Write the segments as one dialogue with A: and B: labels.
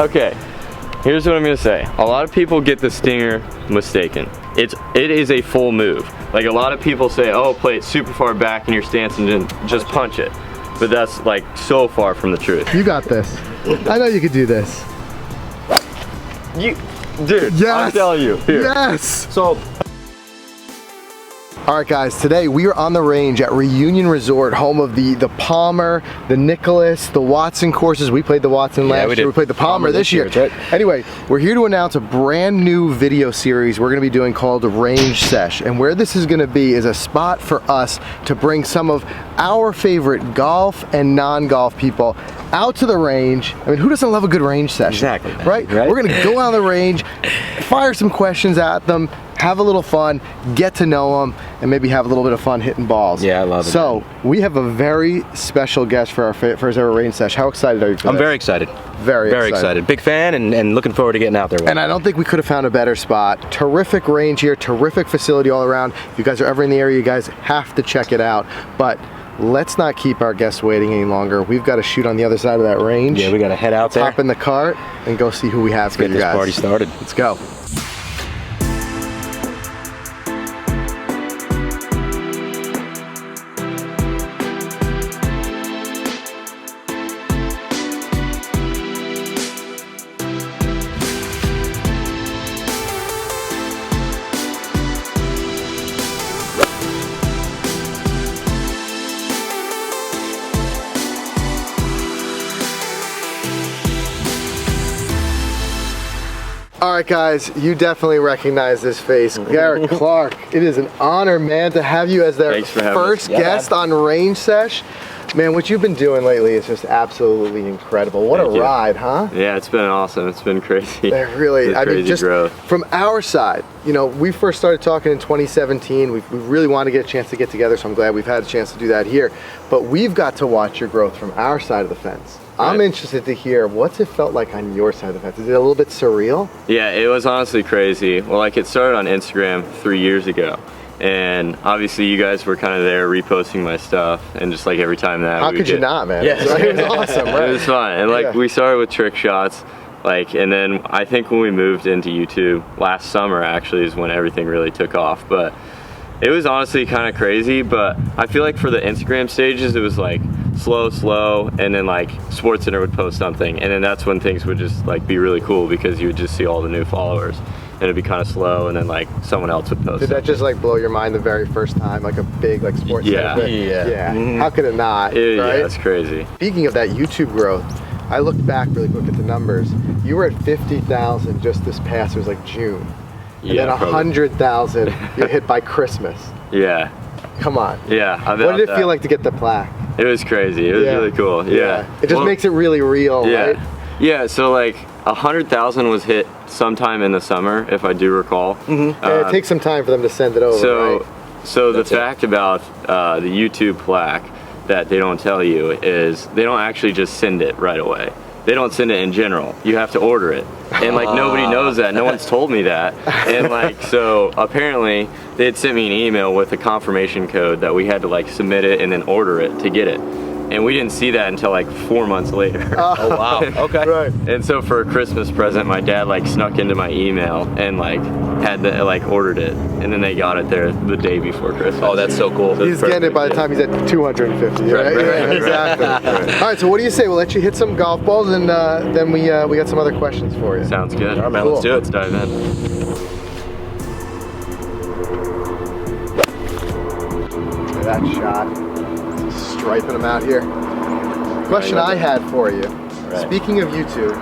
A: Okay, here's what I'm gonna say. A lot of people get the stinger mistaken. It is a full move. Like a lot of people say, oh, play it super far back in your stance and then just punch it. But that's like so far from the truth.
B: You got this. I know you could do this.
A: Dude, yes. I'm telling you. Here.
B: Yes.
A: So.
B: All right, guys, today we are on the range at Reunion Resort, home of the Palmer, the Nicholas, the Watson courses. We played the Watson last year. We played the Palmer this year.
A: Right.
B: Anyway, we're here to announce a brand new video series we're gonna be doing called Range Sesh. And where this is gonna be is a spot for us to bring some of our favorite golf and non-golf people out to the range. I mean, who doesn't love a good range session?
A: Exactly.
B: Right? We're gonna go on the range, fire some questions at them, have a little fun, get to know them, and maybe have a little bit of fun hitting balls.
A: Yeah, I love it.
B: So, we have a very special guest for our first ever range sesh. How excited are you for
C: I'm
B: this?
C: very excited.
B: Very excited.
C: Big fan and looking forward to getting out there with
B: And I don't think we could have found a better spot. Terrific range here, terrific facility all around. If you guys are ever in the area, you guys have to check it out. But let's not keep our guests waiting any longer. We've got to shoot on the other side of that range.
C: Yeah, we got to head out there.
B: Hop in the cart and go see who we have for you guys.
C: Let's get this party started.
B: Let's go. All right, guys, you definitely recognize this face. Garrett Clark, it is an honor, man, to have you as their first guest on Range Sesh. Man, what you've been doing lately is just absolutely incredible. What a ride, huh?
A: Yeah, it's been awesome. It's been crazy.
B: Really, I mean, just
A: growth.
B: From our side, you know, we first started talking in 2017. We really wanted to get a chance to get together, so I'm glad we've had a chance to do that here. But we've got to watch your growth from our side of the fence. I'm interested to hear, what's it felt like on your side of the fence? Is it a little bit surreal?
A: Yeah, it was honestly crazy. Well, like it started on Instagram 3 years ago. And obviously you guys were kind of there reposting my stuff, and just like every time that
B: How could you not, man?
A: Yeah.
B: It was awesome, right?
A: It was fun. And like we started with trick shots, like, and then I think when we moved into YouTube last summer actually is when everything really took off. But it was honestly kind of crazy, but I feel like for the Instagram stages it was like slow, and then like SportsCenter would post something, and then that's when things would just like be really cool because you would just see all the new followers. And it'd be kind of slow, and then like someone else would post.
B: Did that just like blow your mind the very first time, like a big like sports?
A: Yeah.
B: How could it not? Right?
A: Yeah, it's crazy.
B: Speaking of that YouTube growth, I looked back really quick at the numbers. You were at 50,000 just this past. It was like June, and then 100,000 you hit by Christmas.
A: Yeah.
B: Come on.
A: Yeah.
B: What did it feel like to get the plaque?
A: It was crazy. It was really cool. Yeah.
B: It just makes it really real, right?
A: Yeah. So like 100,000 was hit sometime in the summer, if I do recall.
B: And it takes some time for them to send it over.
A: So the fact about the YouTube plaque that they don't tell you is they don't actually just send it right away. They don't send it in general. You have to order it. And like nobody knows that. No one's told me that. And like, so apparently they had sent me an email with a confirmation code that we had to like submit it and then order it to get it. And we didn't see that until like 4 months later.
C: Oh wow, okay.
B: Right.
A: And so for a Christmas present, my dad like snuck into my email and like had the, like ordered it. And then they got it there the day before Christmas.
C: Oh, that's so cool.
B: He's getting it by the time he's at 250, right? Exactly. All right, so what do you say? We'll let you hit some golf balls, and then we got some other questions for you.
A: Sounds good.
C: All right, man,
B: Cool.
C: let's do it.
A: Let's dive in.
B: Look at that shot. Striping them out here. Question I had for you. Speaking of YouTube,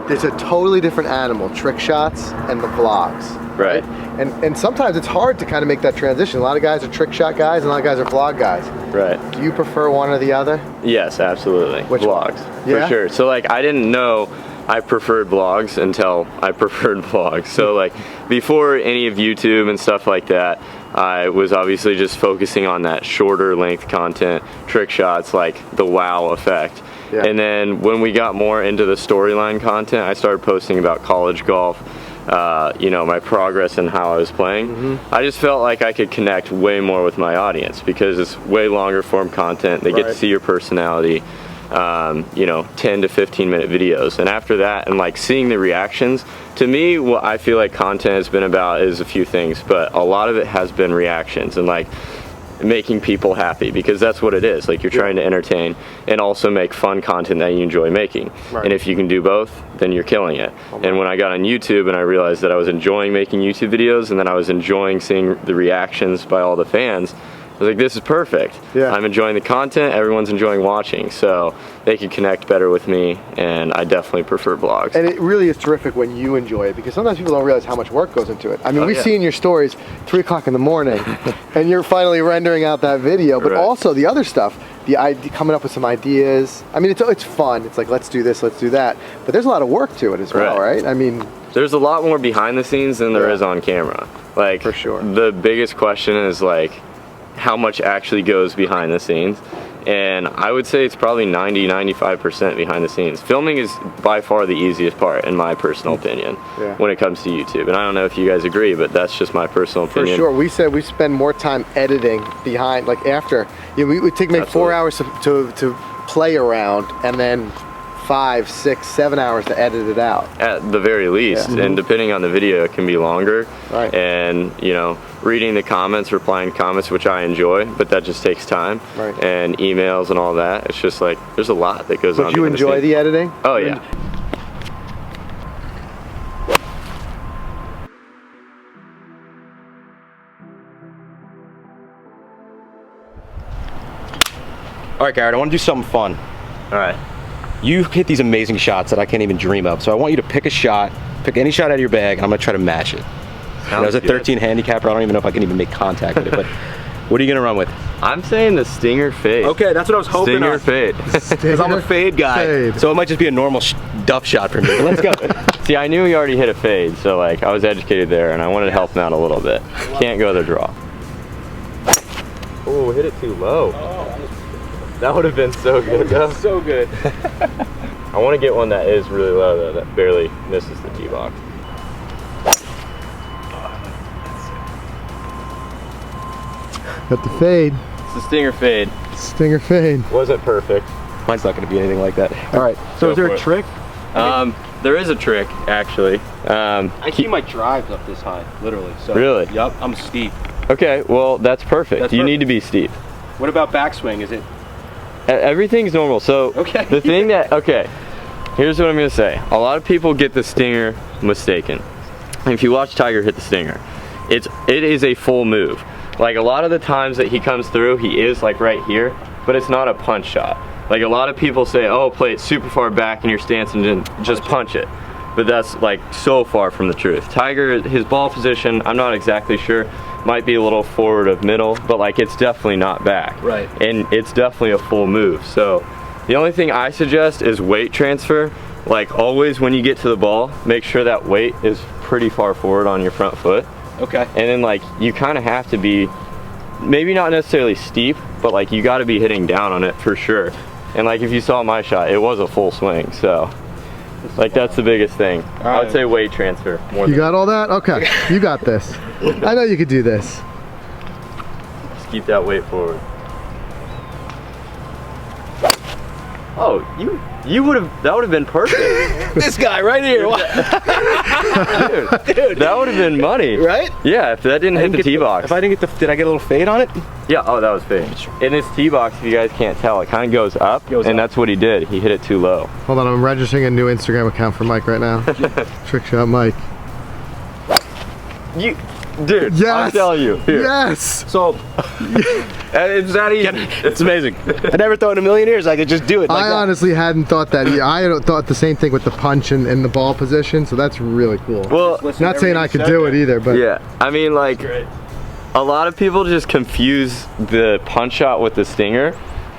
B: there's a totally different animal, trick shots and the vlogs.
A: Right.
B: And sometimes it's hard to kind of make that transition. A lot of guys are trick shot guys and a lot of guys are vlog guys.
A: Right.
B: Do you prefer one or the other?
A: Yes, absolutely.
B: Which
A: vlogs?
B: Yeah?
A: For sure. So like I didn't know I preferred vlogs until I preferred vlogs. So like before any of YouTube and stuff like that, I was obviously just focusing on that shorter length content, trick shots, like the wow effect. Yeah. And then when we got more into the storyline content, I started posting about college golf, you know, my progress and how I was playing. I just felt like I could connect way more with my audience because it's way longer form content. They get to see your personality. you know, 10 to 15 minute videos. And after that, and like seeing the reactions, to me, what I feel like content has been about is a few things, but a lot of it has been reactions and like making people happy, because that's what it is. Like, you're trying to entertain and also make fun content that you enjoy making.
B: Right.
A: And if you can do both, then you're killing it. And when I got on YouTube and I realized that I was enjoying making YouTube videos, and then I was enjoying seeing the reactions by all the fans, I was like, this is perfect.
B: Yeah.
A: I'm enjoying the content, everyone's enjoying watching, so they can connect better with me, and I definitely prefer vlogs.
B: And it really is terrific when you enjoy it, because sometimes people don't realize how much work goes into it. I mean, we
A: yeah.
B: see in your stories 3 o'clock in the morning, and you're finally rendering out that video, but
A: Right.
B: also the other stuff, the idea, coming up with some ideas. I mean, it's fun. It's like, let's do this, let's do that. But there's a lot of work to it as well, right? I mean,
A: there's a lot more behind the scenes than there is on camera. Like,
B: for sure.
A: The biggest question is like, how much actually goes behind the scenes, and I would say it's probably 90-95% behind the scenes. Filming is by far the easiest part, in my personal opinion, when it comes to YouTube. And I don't know if you guys agree, but that's just my personal opinion.
B: For sure. We said we spend more time editing behind, like after. You know, we would take maybe 4 hours to play around, and then 5, 6, 7 hours to edit it out.
A: At the very least, and depending on the video, it can be longer.
B: Right.
A: And, you know, reading the comments, replying to comments, which I enjoy, but that just takes time.
B: Right.
A: And emails and all that. It's just like, there's a lot that goes on.
B: But you enjoy the editing?
A: Oh, yeah.
C: All right, Garrett, I want to do something fun.
A: All right.
C: You hit these amazing shots that I can't even dream of. So I want you to pick a shot, pick any shot out of your bag, and I'm gonna try to match it. I was a 13 handicapper. I don't even know if I can even make contact with it, but what are you gonna run with?
A: I'm saying the stinger fade.
C: Okay, that's what I was hoping.
A: Stinger fade.
C: Because I'm a fade guy.
B: Fade.
C: So it might just be a normal duff shot for me, but let's go.
A: See, I knew he already hit a fade, so like I was educated there, and I wanted to help him out a little bit. Can't go the draw. Oh, hit it too low. That would have been so good, though.
C: So good.
A: I want to get one that is really low, though, that barely misses the tee box.
B: Got the fade.
A: It's the stinger fade.
B: Stinger fade.
A: Wasn't perfect.
C: Mine's not gonna be anything like that.
B: All right.
C: So
A: Go
C: is there
A: for
C: a
A: it.
C: trick?
A: There is a trick, actually.
C: I keep my drives up this high, literally. So,
A: Really?
C: Yup, I'm steep.
A: Okay, well, that's perfect.
C: That's
A: You
C: perfect.
A: need to be steep.
C: What about backswing? Is it?
A: Everything's normal. So
C: Okay.
A: the thing that, okay, here's what I'm gonna say. A lot of people get the stinger mistaken. If you watch Tiger hit the stinger, it is a full move. Like, a lot of the times that he comes through, he is like right here, but it's not a punch shot. Like, a lot of people say, oh, play it super far back in your stance and then just punch it. But that's like so far from the truth. Tiger, his ball position, I'm not exactly sure, might be a little forward of middle, but like, it's definitely not back.
C: Right.
A: And it's definitely a full move. So the only thing I suggest is weight transfer. Like, always when you get to the ball, make sure that weight is pretty far forward on your front foot.
C: Okay.
A: And then like, you kind of have to be, maybe not necessarily steep, but like, you got to be hitting down on it for sure. And like, if you saw my shot, it was a full swing. So like, that's the biggest thing. I would say weight transfer more.
B: You got all that? Okay. You got this. I know you could do this.
A: Just keep that weight forward. Oh, you would have, that would have been perfect.
C: This guy right here.
A: Dude, that would have been money.
C: Right?
A: Yeah, if that didn't hit the tee box.
C: If I didn't get the, did I get a little fade on it?
A: Yeah, oh, that was fade. In this tee box, if you guys can't tell, it kind of goes up, and that's what he did. He hit it too low.
B: Hold on, I'm registering a new Instagram account for Mike right now. Trick shot Mike.
A: Dude,
B: Yes!
A: I'm telling you. Here.
B: Yes!
C: So,
A: It's that easy.
C: it's amazing. I never thought in a million years I could just do it like
B: I
C: that.
B: honestly hadn't thought that. I had thought the same thing with the punch and the ball position, so that's really cool.
A: Well,
B: Not saying I could do it either, but
A: yeah, I mean, like, a lot of people just confuse the punch shot with the stinger,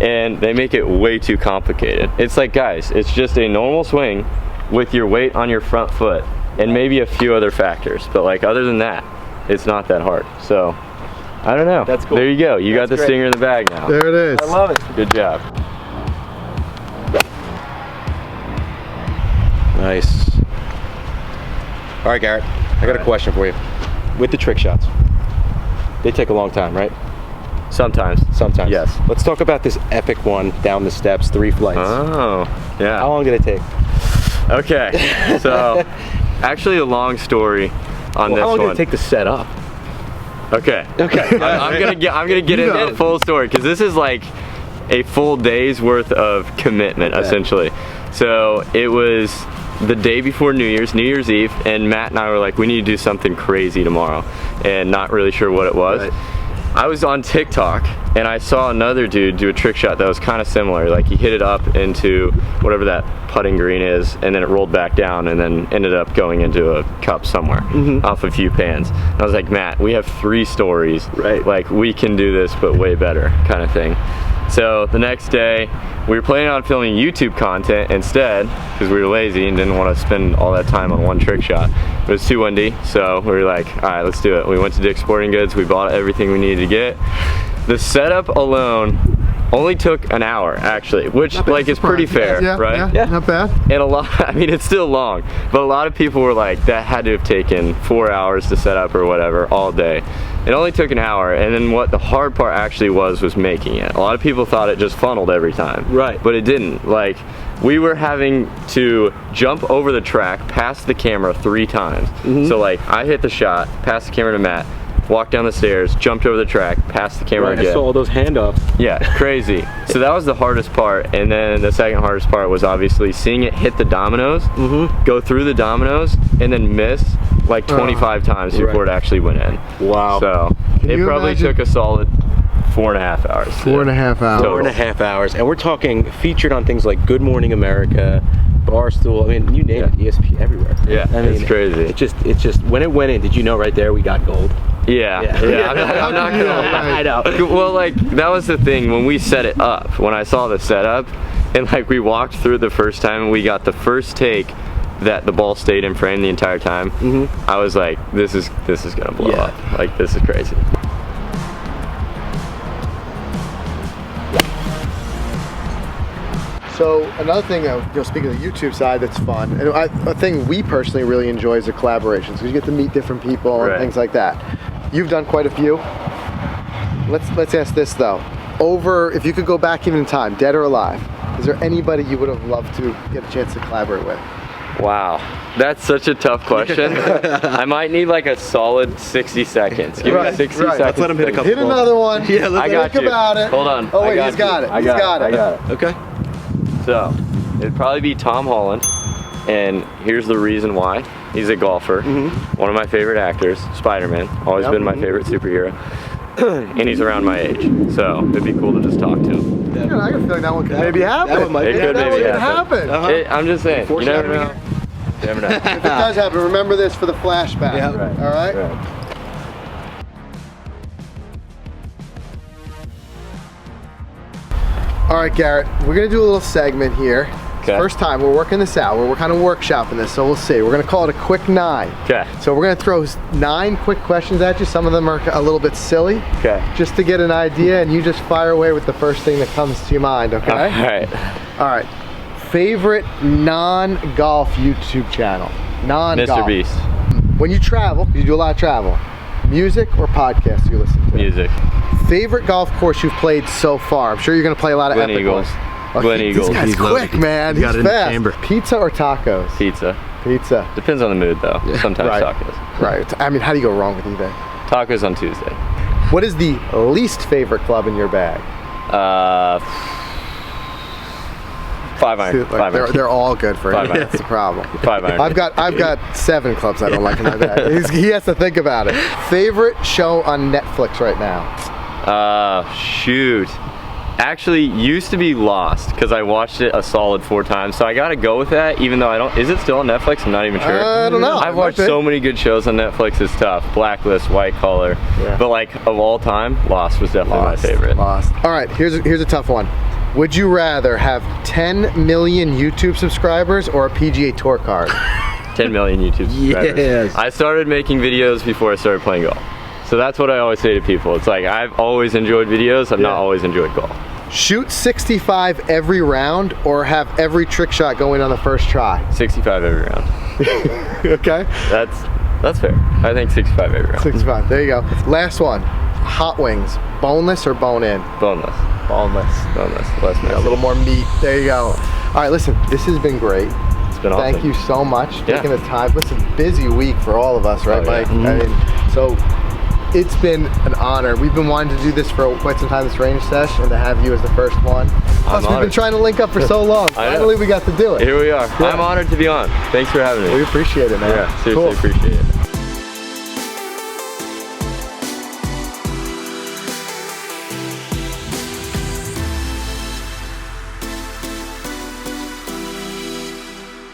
A: and they make it way too complicated. It's like, guys, it's just a normal swing with your weight on your front foot, and maybe a few other factors, but like, other than that, it's not that hard. So, I don't know.
C: That's cool.
A: There you go. You got the
C: great.
A: stinger in the bag now.
B: there it is.
C: I love it.
A: Good job.
C: Nice. All right, Garrett, I got a question for you. With the trick shots, they take a long time, right?
A: Sometimes.
C: Sometimes.
A: Yes.
C: Let's talk about this epic one down the steps, 3 flights.
A: Oh, yeah.
C: How long did it take?
A: Okay, so actually a long story on this
C: How long
A: one.
C: did it take to set up?
A: Okay.
C: Okay.
A: I'm gonna get into the full story because this is like a full day's worth of commitment, essentially. So it was the day before New Year's Eve, and Matt and I were like, we need to do something crazy tomorrow, and not really sure what it was.
C: Right.
A: I was on TikTok and I saw another dude do a trick shot that was kind of similar. Like he hit it up into whatever that putting green is, and then it rolled back down and then ended up going into a cup somewhere off a few pans. And I was like, Matt, we have 3 stories.
C: Right.
A: Like we can do this, but way better kind of thing. So the next day, we were planning on filming YouTube content instead because we were lazy and didn't want to spend all that time on one trick shot. It was too windy, so we were like, all right, let's do it. We went to Dick's Sporting Goods, we bought everything we needed to get. The setup alone only took an hour, actually, which like is pretty fair, right?
B: Yeah, not bad.
A: And a lot, I mean, it's still long, but a lot of people were like, that had to have taken 4 hours to set up or whatever, all day. It only took an hour, and then what the hard part actually was making it. A lot of people thought it just funneled every time.
C: Right.
A: But it didn't. Like, we were having to jump over the track, past the camera 3 times. So like, I hit the shot, passed the camera to Matt, walked down the stairs, jumped over the track, passed the camera again.
C: I saw all those handoffs.
A: Yeah, crazy. So that was the hardest part, and then the second hardest part was obviously seeing it hit the dominoes, go through the dominoes, and then miss like 25 times before it actually went in.
C: Wow.
A: So it probably took a solid 4.5 hours.
B: 4.5 hours.
C: 4.5 hours, and we're talking featured on things like Good Morning America, Barstool. I mean, you name it, ESP everywhere.
A: Yeah,
C: I mean,
A: it's crazy.
C: It's just when it went in, did you know right there we got gold?
A: Yeah. I'm not gonna lie.
C: I know.
A: Well, like, that was the thing when we set it up, when I saw the setup, and like we walked through the first time and we got the first take that the ball stayed in frame the entire time. I was like, this is gonna blow up. Like, this is crazy.
B: So another thing, speaking of the YouTube side, that's fun, and a thing we personally really enjoy is the collaborations, because you get to meet different people and things like that. You've done quite a few. Let's ask this though. If you could go back even in time, dead or alive, is there anybody you would have loved to get a chance to collaborate with?
A: Wow, that's such a tough question. I might need like a solid 60 seconds. Give me 60 seconds.
C: Let's let him hit a couple.
B: Hit another one.
C: Yeah,
A: I got
B: think
A: you.
B: about it.
A: Hold on.
B: Oh wait, he's got it.
A: I got it.
C: Okay.
A: So, it'd probably be Tom Holland, and here's the reason why. He's a golfer, one of my favorite actors, Spider-Man, always been my favorite superhero, and he's around my age, so it'd be cool to just talk to him.
B: I got a feeling that one could maybe happen.
A: It could maybe happen.
B: happen.
A: I'm just saying, you never know. You never know.
B: If it does happen, remember this for the flashback.
C: Yeah.
A: Right.
B: All right? All right, Garrett, we're gonna do a little segment here.
A: Okay.
B: First time, we're working this out. We're kind of workshopping this, so we'll see. We're gonna call it a quick 9.
A: Okay.
B: So we're gonna throw 9 quick questions at you. Some of them are a little bit silly.
A: Okay.
B: Just to get an idea, and you just fire away with the first thing that comes to your mind, okay?
A: All right.
B: All right. Favorite non-golf YouTube channel? Non-golf.
A: Mr. Beast.
B: When you travel, you do a lot of travel, music or podcasts you listen to?
A: Music.
B: Favorite golf course you've played so far? I'm sure you're gonna play a lot of
A: Glen
B: epic
A: Eagles.
B: ones.
A: Glen Eagles.
B: This guy's
C: He's
B: quick,
C: loaded.
B: man.
C: He
B: He's
C: got it in the
B: fast.
C: chamber.
B: Pizza or tacos?
A: Pizza.
B: Pizza.
A: Depends on the mood, though. Sometimes
B: Right.
A: tacos.
B: Right. I mean, how do you go wrong with either?
A: Tacos on Tuesday.
B: What is the least favorite club in your bag?
A: 5-iron.
B: See, like,
A: 5-iron.
B: they're all good for him.
A: 5-iron.
B: That's the problem.
A: 5-iron.
B: I've got 7 clubs I don't like in my bag. He has to think about it. Favorite show on Netflix right now?
A: Shoot. Actually, used to be Lost, because I watched it a solid 4 times, so I gotta go with that, even though I don't. Is it still on Netflix? I'm not even sure.
B: I don't know.
A: I've watched so many good shows on Netflix, it's tough. Blacklist, White Collar.
B: Yeah.
A: But like, of all time, Lost was definitely
B: Lost.
A: my favorite.
B: Lost. All right, here's a tough one. Would you rather have 10 million YouTube subscribers or a PGA Tour card?
A: 10 million YouTube subscribers.
C: Yes.
A: I started making videos before I started playing golf. So that's what I always say to people. It's like, I've always enjoyed videos, I've not always enjoyed golf.
B: Shoot 65 every round or have every trick shot going on the first try?
A: 65 every round.
B: Okay.
A: That's fair. I think 65 every round.
B: 65, there you go. Last one. hot wings, boneless or bone-in?
A: Boneless.
B: Boneless.
A: Boneless. Less messy.
B: A little more meat. There you go. All right, listen, this has been great.
A: It's been awesome.
B: Thank you so much for
A: Yeah.
B: taking the time. Listen, busy week for all of us, right,
A: Oh, yeah.
B: Mike? I mean, so it's been an honor. We've been wanting to do this for quite some time, this range sesh, and to have you as the first one. Plus, we've been
A: honored.
B: trying to link up for so long.
A: I know.
B: Finally, we got to do it.
A: Here we are.
B: Yeah.
A: I'm honored to be on. Thanks for having me.
B: We appreciate it, man.
A: Yeah, seriously
B: Cool.
A: appreciate it.